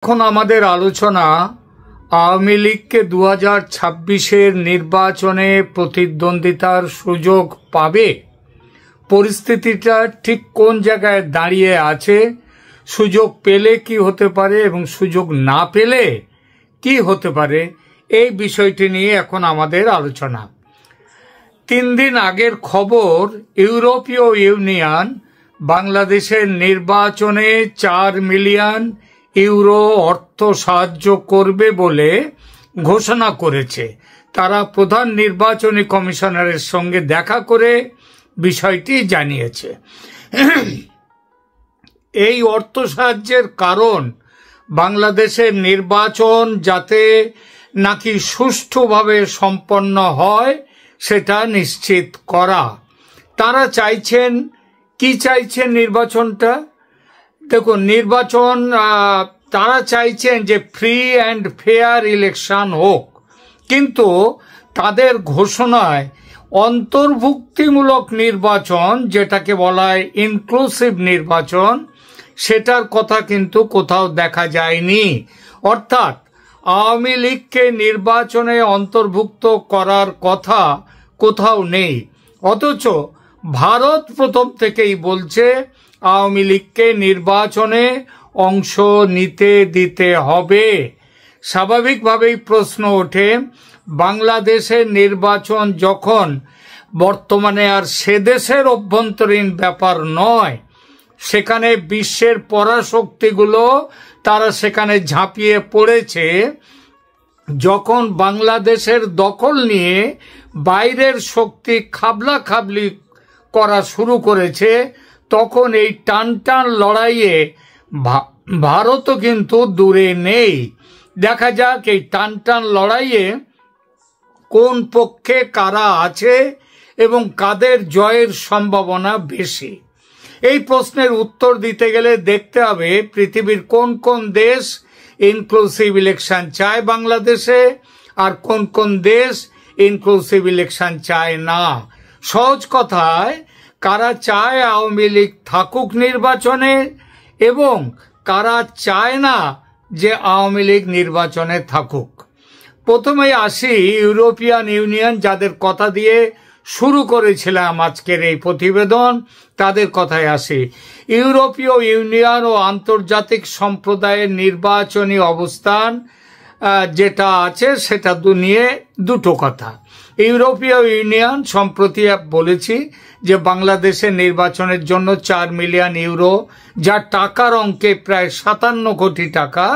এখন আমাদের আলোচনা আওয়ামী লীগকে 2026-এর নির্বাচনে প্রতিদ্বন্দ্বিতার সুযোগ পাবে। পরিস্থিতিটা ঠিক কোন জায়গায় দাঁড়িয়ে আছে, সুযোগ পেলে কি হতে পারে এবং সুযোগ না পেলে কি হতে পারে, এই বিষয়টি নিয়ে এখন আমাদের আলোচনা। 3 দিন আগের খবর, ইউরোপীয় ইউনিয়ন বাংলাদেশের নির্বাচনে 4 মিলিয়ন ইউরো অর্থ সাহায্য করবে বলে ঘোষণা করেছে। তারা প্রধান নির্বাচনী কমিশনারের সঙ্গে দেখা করে বিষয়টি জানিয়েছে। এই অর্থ সাহায্যের কারণ বাংলাদেশের নির্বাচন যাতে নাকি সুষ্ঠুভাবে সম্পন্ন হয় সেটা নিশ্চিত করা। তারা চাইছেন, কি চাইছেন নির্বাচনটা? দেখুন, নির্বাচন তারা চাইছেন যে ফ্রি অ্যান্ড ফেয়ার ইলেকশন হোক, কিন্তু তাদের ঘোষণায় অন্তর্ভুক্তিমূলক নির্বাচন, যেটাকে বলা হয় ইনক্লুসিভ নির্বাচন, সেটার কথা কিন্তু কোথাও দেখা যায়নি। অর্থাৎ আওয়ামী লীগকে নির্বাচনে অন্তর্ভুক্ত করার কথা কোথাও নেই, অথচ ভারত প্রথম থেকেই বলছে আওয়ামী লীগকে নির্বাচনে অংশ নিতে দিতে হবে। স্বাভাবিকভাবেই প্রশ্ন ওঠে, বাংলাদেশের নির্বাচন যখন বর্তমানে আর সে দেশের অভ্যন্তরীণ ব্যাপার নয়, সেখানে বিশ্বের পরাশক্তিগুলো তারা সেখানে ঝাঁপিয়ে পড়েছে, যখন বাংলাদেশের দখল নিয়ে বাইরের শক্তি খাবলা খাবলি করা শুরু করেছে, তখন এই টান লড়াইয়ে ভারতও কিন্তু দূরে নেই। দেখা যাক এই টান লড়াইয়ে কোন পক্ষে কারা আছে এবং কাদের জয়ের সম্ভাবনা বেশি। এই প্রশ্নের উত্তর দিতে গেলে দেখতে হবে পৃথিবীর কোন কোন দেশ ইনক্লুসিভ ইলেকশন চায় বাংলাদেশে, আর কোন কোন দেশ ইনক্লুসিভ ইলেকশন চায় না। সহজ কথায়, কারা চায় আওয়ামী লীগ থাকুক নির্বাচনে এবং কারা চায় না যে আওয়ামী লীগ নির্বাচনে থাকুক। প্রথমেই আসি ইউরোপিয়ান ইউনিয়ন, যাদের কথা দিয়ে শুরু করেছিলাম আজকের এই প্রতিবেদন, তাদের কথায় আসি। ইউরোপীয় ইউনিয়ন ও আন্তর্জাতিক সম্প্রদায়ের নির্বাচনী অবস্থান যেটা আছে সেটা নিয়ে দুটো কথা। ইউরোপীয় ইউনিয়ন সম্প্রতি বলেছি যে বাংলাদেশের নির্বাচনের জন্য 4 মিলিয়ন ইউরো, যা টাকার অঙ্কে প্রায় 57 কোটি টাকা,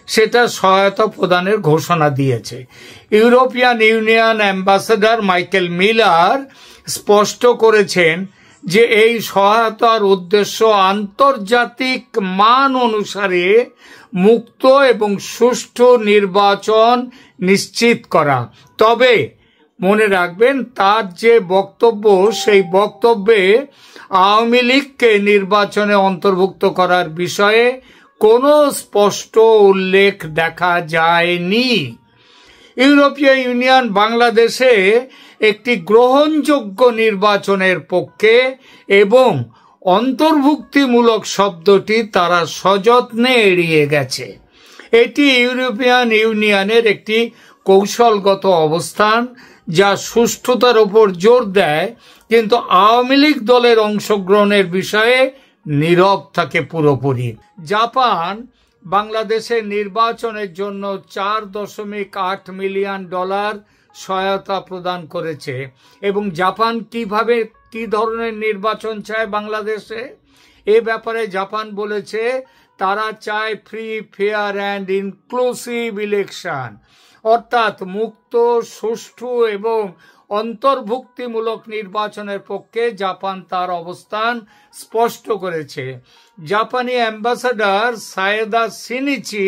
সেটা সহায়তা প্রদানের ঘোষণা দিয়েছে। European union ambassador Michael Miller স্পষ্ট করেছেন যে এই সহায়তার উদ্দেশ্য আন্তর্জাতিক মান অনুসারে মুক্ত এবং সুষ্ঠু নির্বাচন নিশ্চিত করা। তবে মনে রাখবেন, তার যে বক্তব্য, সেই বক্তব্যে আওয়ামী লীগকে নির্বাচনে অন্তর্ভুক্ত করার বিষয়ে কোনো স্পষ্ট উল্লেখ দেখা যায়নি। ইউরোপীয় ইউনিয়ন বাংলাদেশে একটি গ্রহণযোগ্য নির্বাচনের পক্ষে এবং অন্তর্ভুক্তিমূলক শব্দটি তারা সযত্নে এড়িয়ে গেছে। এটি ইউরোপিয়ান ইউনিয়নের একটি কৌশলগত অবস্থান, যা সুষ্ঠুতার উপর জোর দেয়, কিন্তু আওয়ামী লীগ দলের অংশগ্রহণের বিষয়ে নীরব থাকে পুরোপুরি। জাপান বাংলাদেশের নির্বাচনের জন্য $4.8 মিলিয়ন সহায়তা প্রদান করেছে। এবং জাপান কি ধরনের নির্বাচন চায় বাংলাদেশে, এ ব্যাপারে জাপান বলেছে তারা চায় free, fair and inclusive election, অর্থাৎ মুক্ত, সুষ্ঠু এবং অন্তর্ভুক্তিমূলক নির্বাচনের পক্ষে জাপান তার অবস্থান স্পষ্ট করেছে। জাপানি অ্যাম্বাসেডর সায়েদা সিনিচি,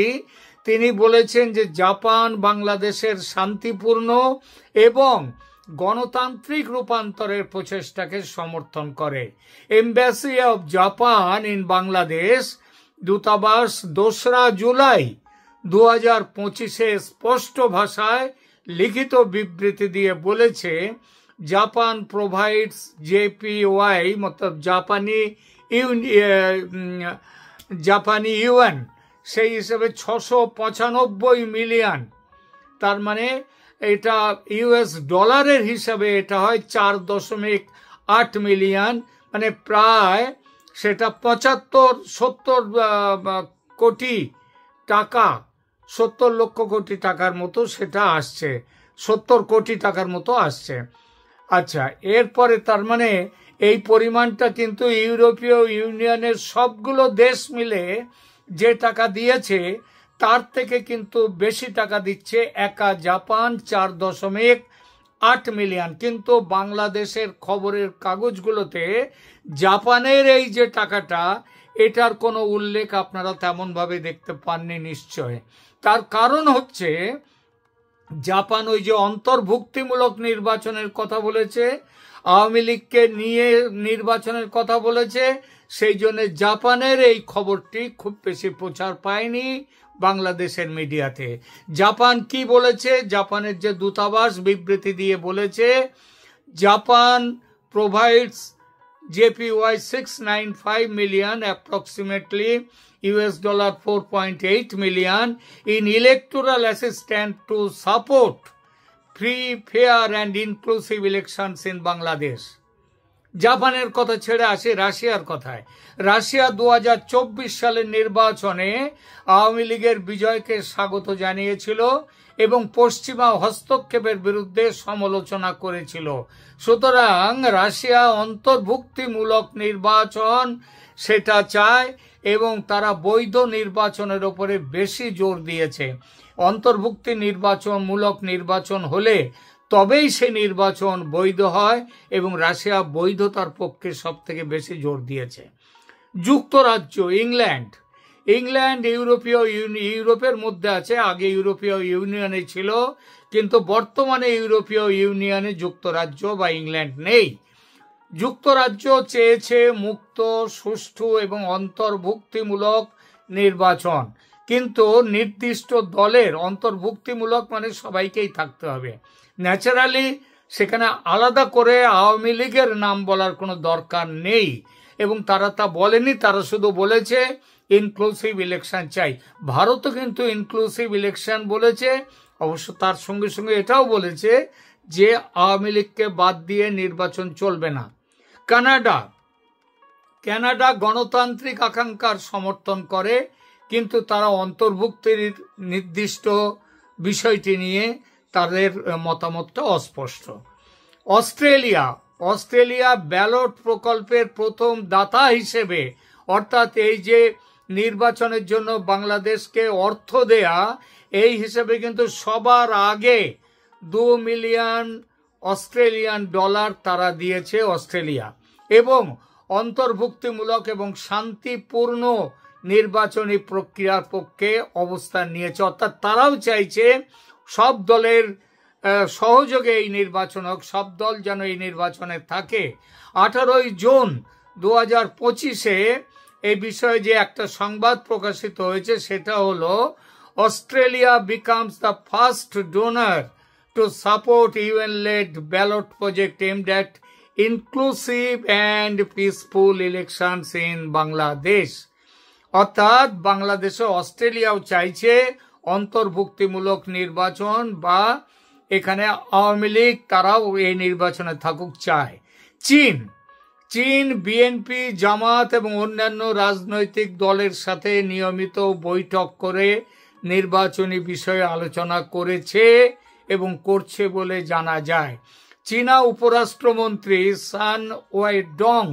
তিনি বলেছেন যে জাপান বাংলাদেশের শান্তিপূর্ণ এবং গণতান্ত্রিক রূপান্তরের প্রচেষ্টাকে সমর্থন করে। Embassy of Japan in Bangladesh দূতাবাস 2 জুলাই 2025 স্পষ্ট ভাষায় লিখিত বিবৃতি দিয়ে বলেছে, জাপান প্রোভাইডস JPY, मतलब जापानी UN সেই হিসেবে 695 মিলিয়ন, তার মানে এটা ইউএস ডলারের হিসাবে এটা হয় 4.8 মিলিয়ন, মানে প্রায় সেটা 75-70 কোটি টাকা, 70 লক্ষ কোটি টাকার মতো সেটা আসছে, 70 কোটি টাকার মতো আসছে। আচ্ছা, এরপরে তার মানে এই পরিমাণটা কিন্তু ইউরোপীয় ইউনিয়নের সবগুলো দেশ মিলে যে টাকা দিয়েছে তার থেকে কিন্তু বেশি টাকা দিচ্ছে একা জাপান, 4.8 মিলিয়ন। কিন্তু বাংলাদেশের খবরের কাগজগুলোতে জাপানের এই যে টাকাটা, এটার কোনো উল্লেখ আপনারা তেমনভাবে দেখতে পাননি নিশ্চয়। তার কারণ হচ্ছে জাপান ওই যে অন্তর্ভুক্তিমূলক নির্বাচনের কথা বলেছে, আওয়ামী লীগকে নিয়ে নির্বাচনের কথা বলেছে, সেই জন্য জাপানের এই খবরটি খুব বেশি প্রচার পায়নি বাংলাদেশের মিডিয়াতে। জাপান কি বলেছে? জাপানের যে দূতাবাস বিবৃতি দিয়ে বলেছে, Japan provides JPY 695 million, approximately $4.8 million in electoral assistance to support free, fair and inclusive elections in Bangladesh. জাপানের কথা ছেড়ে আসে রাশিয়ার কথায়। রাশিয়া 2024 সালের নির্বাচনে আওয়ামী লীগের বিজয়কে স্বাগত জানিয়েছিল এবং পশ্চিমা হস্তক্ষেপের বিরুদ্ধে সমালোচনা করেছিল। সুতরাং রাশিয়া অন্তর্ভুক্তিমূলক নির্বাচন সেটা চায় এবং তারা বৈধ নির্বাচনের উপরে বেশি জোর দিয়েছে। অন্তর্ভুক্তি মূলক নির্বাচন হলে তবেই সে নির্বাচন বৈধ হয় এবং রাশিয়া বৈধতার পক্ষে সব থেকে বেশি জোর দিয়েছে। যুক্তরাজ্য, ইংল্যান্ড ইউরোপের মধ্যে আছে, আগে ইউরোপীয় ইউনিয়নে ছিল, কিন্তু বর্তমানে ইউরোপীয় ইউনিয়নে যুক্তরাজ্য বা ইংল্যান্ড নেই। যুক্তরাজ্য চেয়েছে মুক্ত, সুষ্ঠু এবং অন্তর্ভুক্তিমূলক নির্বাচন, কিন্তু নির্দিষ্ট দলের অন্তর্ভুক্তিমূলক মানে সবাইকেই থাকতে হবে। ন্যাচারালি সেখানে আলাদা করে আওয়ামী লীগের নাম বলার কোনো দরকার নেই এবং তারা তা বলেনি, তারা শুধু বলেছে ইনক্লুসিভ ইলেকশন চাই। ভারতও কিন্তু ইনক্লুসিভ ইলেকশন বলেছে, অবশ্য তার সঙ্গে সঙ্গে এটাও বলেছে যে আওয়ামী লীগকে বাদ দিয়ে নির্বাচন চলবে না। কানাডা গণতান্ত্রিক আকাঙ্ক্ষার সমর্থন করে, কিন্তু তারা অন্তর্ভুক্তির নির্দিষ্ট বিষয়টি নিয়ে তাদের মতামতটা অস্পষ্ট। অস্ট্রেলিয়া ব্যালট প্রকল্পের প্রথম দাতা হিসেবে, অর্থাৎ এই যে নির্বাচনের জন্য বাংলাদেশকে অর্থ দেয়া, এই হিসেবে কিন্তু সবার আগে $2 মিলিয়ন অস্ট্রেলিয়ান ডলার তারা দিয়েছে অস্ট্রেলিয়া, এবং অন্তর্ভুক্তিমূলক এবং শান্তিপূর্ণ নির্বাচনী প্রক্রিয়ার পক্ষে অবস্থান নিয়েছে। অর্থাৎ তারাও চাইছে সব দলের সহযোগে এই নির্বাচন হোক, সব দল যেন এই নির্বাচনে থাকে। 18 জুন 2025-এ এই বিষয়ে যে একটা সংবাদ প্রকাশিত হয়েছে সেটা হলো, Australia becomes the first donor to support UN-led ballot project aimed at inclusive and peaceful elections in Bangladesh. অর্থাৎ বাংলাদেশে অস্ট্রেলিয়াও চাইছে অন্তর্ভুক্তিমূলক নির্বাচন, বা এখানে আওয়ামী লীগ তারাও এই নির্বাচনে থাকুক চায়। চীন বিএনপি, জামাত এবং অন্যান্য রাজনৈতিক দলের সাথে নিয়মিত বৈঠক করে নির্বাচনী বিষয়ে আলোচনা করেছে এবং করছে বলে জানা যায়। চীনা উপরাষ্ট্রমন্ত্রী সান ওয়াইডং,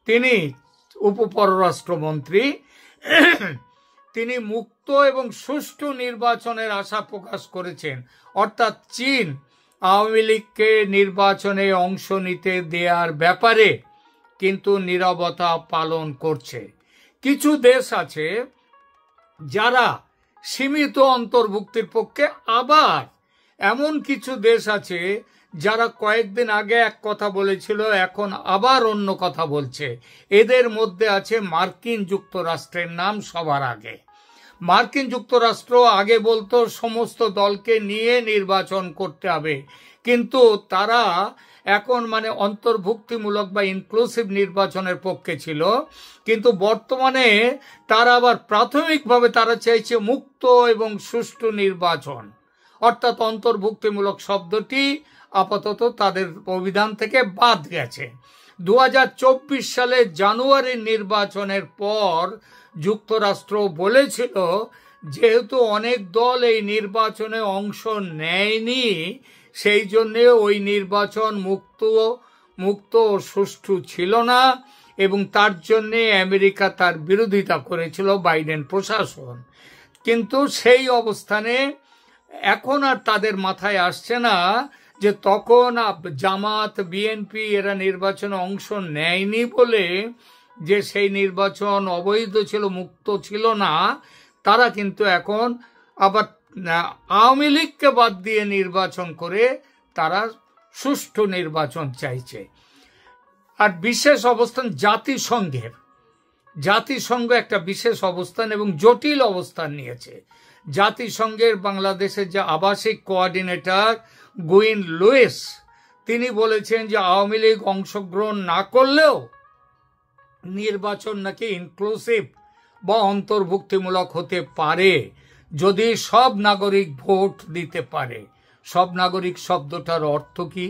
তিনি উপপররাষ্ট্রমন্ত্রী, তিনি মুক্ত এবং সুষ্ঠু নির্বাচনের আশা প্রকাশ করেছেন। অর্থাৎ চীন আওয়ামী লীগকে নির্বাচনে অংশ নিতে দেওয়ার ব্যাপারে কিন্তু নীরবতা পালন করছে। কিছু দেশ আছে যারা সীমিত অন্তর্ভুক্তির পক্ষে, আবার এমন কিছু দেশ আছে যারা কয়েকদিন আগে এক কথা বলেছিল, এখন আবার অন্য কথা বলছে। এদের মধ্যে আছে মার্কিন যুক্তরাষ্ট্রের নাম সবার আগে। মার্কিন যুক্তরাষ্ট্র আগে বলতো সমস্ত দলকে নিয়ে নির্বাচন করতে হবে, কিন্তু তারা এখন মানে অন্তর্ভুক্তিমূলক বা ইনক্লুসিভ নির্বাচনের পক্ষে ছিল, কিন্তু বর্তমানে তারা আবার প্রাথমিকভাবে তারা চাইছে মুক্ত এবং সুষ্ঠু নির্বাচন, অর্থাৎ অন্তর্ভুক্তিমূলক শব্দটি আপাতত তাদের অভিধান থেকে বাদ গেছে। 2024 সালে জানুয়ারির নির্বাচনের পর যুক্তরাষ্ট্র বলেছিল যেহেতু অনেক দল এই নির্বাচনে অংশ নেয়নি, সেই জন্যে ওই নির্বাচন মুক্ত ও সুষ্ঠু ছিল না, এবং তার জন্যে আমেরিকা তার বিরোধিতা করেছিল, বাইডেন প্রশাসন। কিন্তু সেই অবস্থানে এখন আর তাদের মাথায় আসছে না যে তখন জামাত, বিএনপি এরা নির্বাচনে অংশ নেয়নি বলে যে সেই নির্বাচন অবৈধ ছিল, মুক্ত ছিল না। তারা কিন্তু এখন আবার আওয়ামী লীগকে বাদ দিয়ে নির্বাচন করে তারা সুষ্ঠু নির্বাচন চাইছে। আর বিশেষ অবস্থান জাতিসংঘ একটা বিশেষ অবস্থান এবং জটিল অবস্থান নিয়েছে। জাতিসংঘের বাংলাদেশের যে আবাসিক কোঅর্ডিনেটর গুইন লুইস, তিনি বলেছেন যে আওয়ামী লীগ অংশগ্রহণ না করলেও নির্বাচন নাকি ইনক্লুসিভ বা অন্তর্ভুক্তিমূলক হতে পারে যদি সব নাগরিক ভোট দিতে পারে। সব নাগরিক শব্দটার অর্থ কি?